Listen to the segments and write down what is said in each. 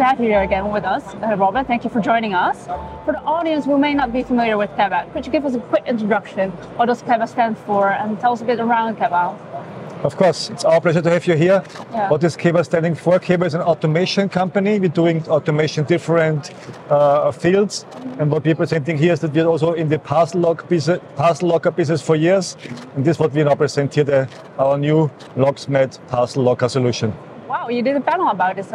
to have you here again with us, Robert. Thank you for joining us. For the audience who may not be familiar with KEBA, could you give us a quick introduction? What does KEBA stand for? And tell us a bit around KEBA. Of course, it's our pleasure to have you here. Yeah. What is KEBA standing for? KEBA is an automation company. We're doing automation different fields. And what we're presenting here is that we're also in the parcel locker business for years. And this is what we now present here, our new loxmate parcel locker solution. Wow, you did a panel about this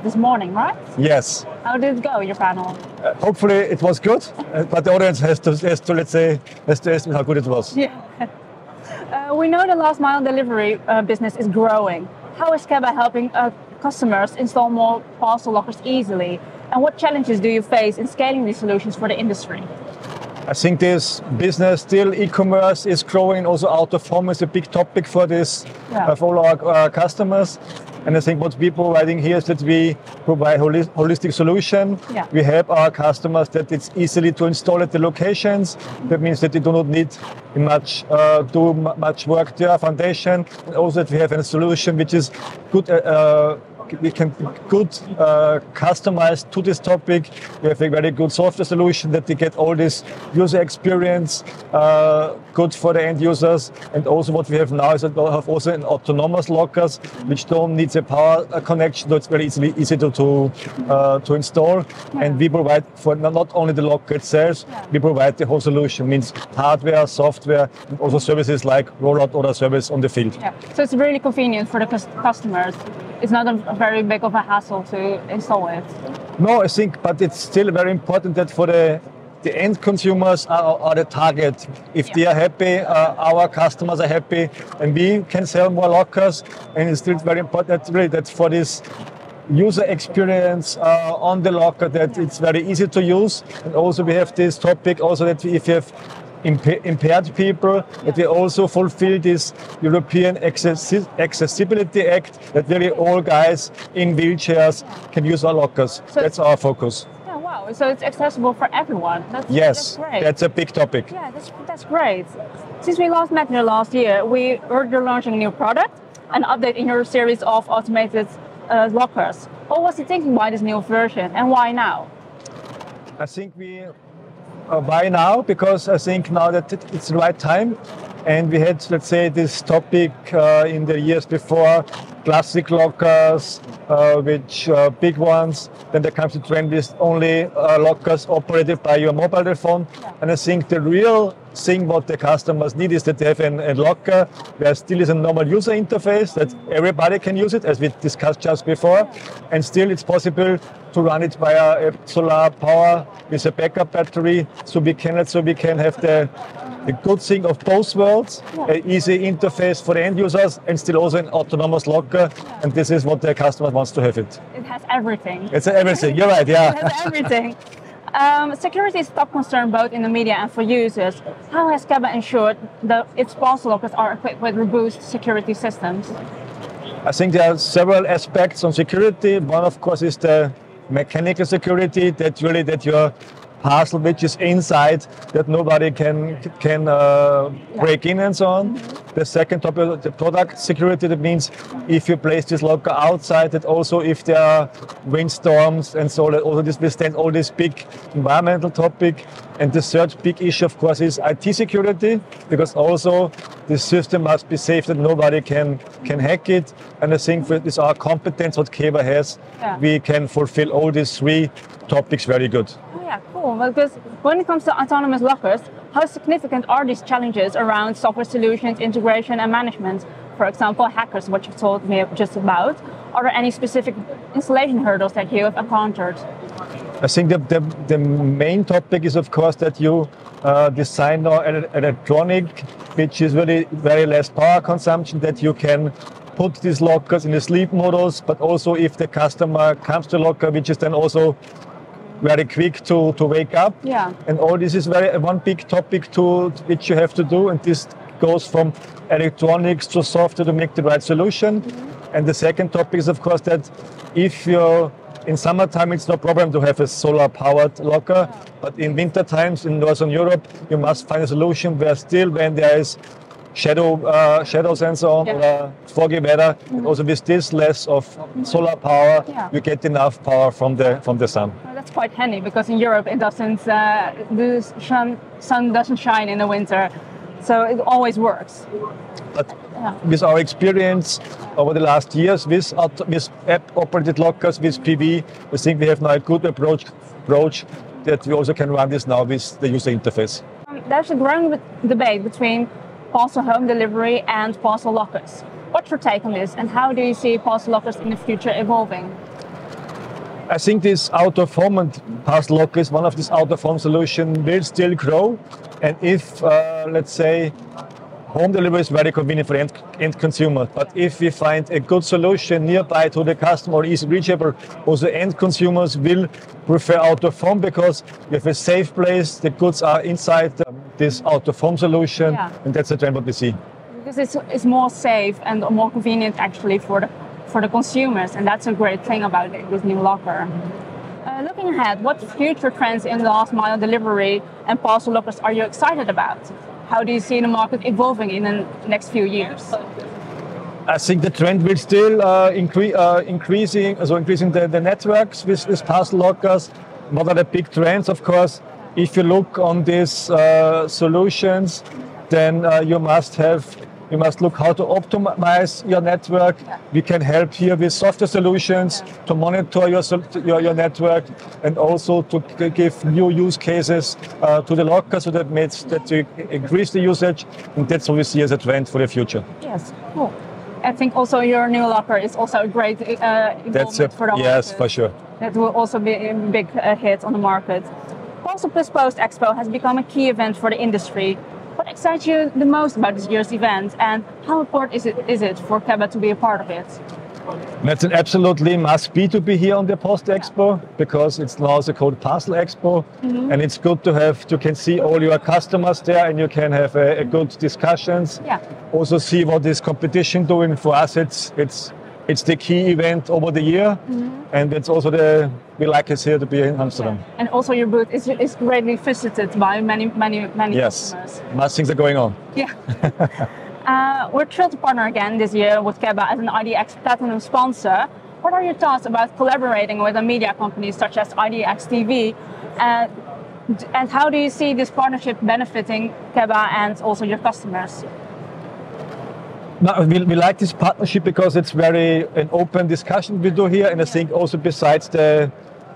this morning, right? Yes. How did it go, your panel? Hopefully it was good, but the audience has to estimate how good it was. Yeah. We know the last mile delivery business is growing. How is KEBA helping customers install more parcel lockers easily? And what challenges do you face in scaling these solutions for the industry? I think this business, still e-commerce is growing. Also out of home is a big topic for this, for all our customers. And I think what we're providing here is that we provide holistic solution. Yeah. We help our customers that it's easily to install at the locations. That means that they do not need much work there, foundation. And also that we have a solution which is good. We can customize to this topic. We have a very good software solution that they get all this user experience, good for the end users. And also what we have now is that we have also an autonomous lockers, which don't need a power connection, so it's very easy to install. Yeah. And we provide for not only the locker itself, we provide the whole solution, means hardware, software, and also services like rollout order service on the field. Yeah. So it's really convenient for the customers. It's not a very big of a hassle to install it. No, I think, but it's still very important that for the end consumers are the target. If they are happy, our customers are happy, and we can sell more lockers. And it's still very important that for this user experience on the locker, that it's very easy to use. And also we have this topic also that if you have impaired people, that we also fulfill this European Accessibility Act, that really all guys in wheelchairs can use our lockers. So that's our focus. Yeah, wow. So it's accessible for everyone. Yes, that's great. That's a big topic. Yeah, that's great. Since we last met here last year, we heard you're launching a new product, an update in your series of automated lockers. What was the thinking behind this new version, and why now? I think why now? Because I think now that it's the right time, and we had, let's say, this topic in the years before, classic lockers, which big ones. Then there comes the trend with only lockers operated by your mobile phone. Yeah. And I think the real thing what the customers need is that they have a locker where still is a normal user interface, that everybody can use it, as we discussed just before, and still it's possible to run it via solar power with a backup battery, so we can have the good thing of both worlds, an easy interface for the end users, and still also an autonomous locker, and this is what the customer wants to have it. It has everything. It's everything, you're right, yeah. It has everything. Security is top concern both in the media and for users. How has KEBA ensured that its parcel lockers are equipped with robust security systems? I think there are several aspects on security. One, of course, is the mechanical security, that your parcel which is inside, that nobody can break in and so on. The second topic, the product security, that means if you place this locker outside, that also if there are windstorms and so, that also this withstand all this big environmental topic. And the third big issue, of course, is IT security, because also the system must be safe that nobody can hack it. And I think with our competence, what KEBA has, we can fulfill all these three topics very good. Oh yeah, cool. Because when it comes to autonomous lockers, how significant are these challenges around software solutions, integration and management? For example, hackers, what you told me just about. Are there any specific installation hurdles that you have encountered? I think the main topic is, of course, that you design an electronic, which is really very less power consumption, that you can put these lockers in the sleep modus, but also if the customer comes to locker, which is then also very quick to wake up. Yeah. And all this is one big topic which you have to do, and this goes from electronics to software to make the right solution. Mm-hmm. And the second topic is, of course, that if you're in summertime, it's no problem to have a solar-powered locker, but in winter times in Northern Europe, you must find a solution where still, when there is shadows and so on, or foggy weather. And also with this less of solar power, you get enough power from the sun. Well, that's quite handy because in Europe it doesn't, the sun doesn't shine in the winter, so it always works. But with our experience over the last years with app-operated lockers, with PV, I think we have now a good approach that we also can run this now with the user interface. There's a growing debate between parcel home delivery and parcel lockers. What's your take on this, and how do you see parcel lockers in the future evolving? I think this out-of-home and parcel locker is one of these out-of-home solutions will still grow. And if, let's say, home delivery is very convenient for end consumer, but if we find a good solution nearby to the customer or easily reachable, also end consumers will prefer out-of-home because you have a safe place, the goods are inside this out-of-home solution, and that's the trend what we see. Because it's more safe and more convenient actually for the consumers, and that's a great thing about this new locker. Looking ahead, what future trends in last mile delivery and parcel lockers are you excited about? How do you see the market evolving in the next few years? I think the trend will still increasing the networks with parcel lockers. What are the big trends? Of course, if you look on these solutions, then you must look how to optimize your network. We can help here with software solutions to monitor your network and also to give new use cases to the locker, so that makes that you increase the usage, and that's what we see as a trend for the future. Yes, cool. I think also your new locker is also a great involvement for the market. Yes, for sure. That will also be a big hit on the market. Parcel Plus Post Expo has become a key event for the industry. What excites you the most about this year's event, and how important is it for KEBA to be a part of it? That's an absolutely must-be to be here on the Post Expo, because it's now also called Parcel Expo, and it's good to have, you can see all your customers there and you can have a good discussions. Also see what is competition doing. For us, it's the key event over the year, and it's also we like it here to be in Amsterdam. And also your booth is greatly visited by many customers. Much things are going on. We're thrilled to partner again this year with KEBA as an IDX Platinum sponsor. What are your thoughts about collaborating with a media company such as IDX TV? And how do you see this partnership benefiting KEBA and also your customers? No, we like this partnership because it's very an open discussion we do here, and I think also besides the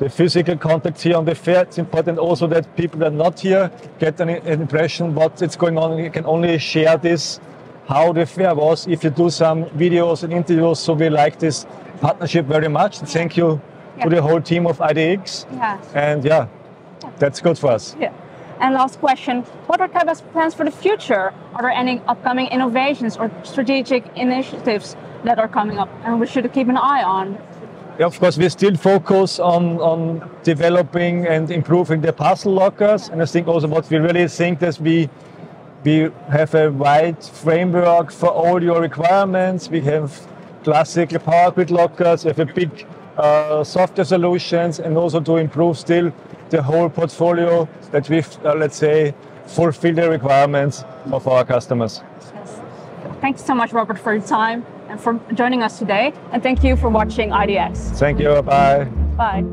physical contacts here on the fair, it's important also that people that are not here get an impression what is going on. You can only share this, how the fair was, if you do some videos and interviews. So we like this partnership very much. Thank you to the whole team of IDX. And that's good for us. And last question, what are KEBA's plans for the future? Are there any upcoming innovations or strategic initiatives that are coming up and we should keep an eye on? Of course, we still focus on developing and improving the parcel lockers. And I think also what we really think is we have a wide framework for all your requirements. We have classic power grid lockers, we have a big software solutions, and also to improve still the whole portfolio that we, let's say, fulfill the requirements of our customers. Thank you so much, Robert, for your time and for joining us today. And thank you for watching IDX. Thank you. Bye. Bye.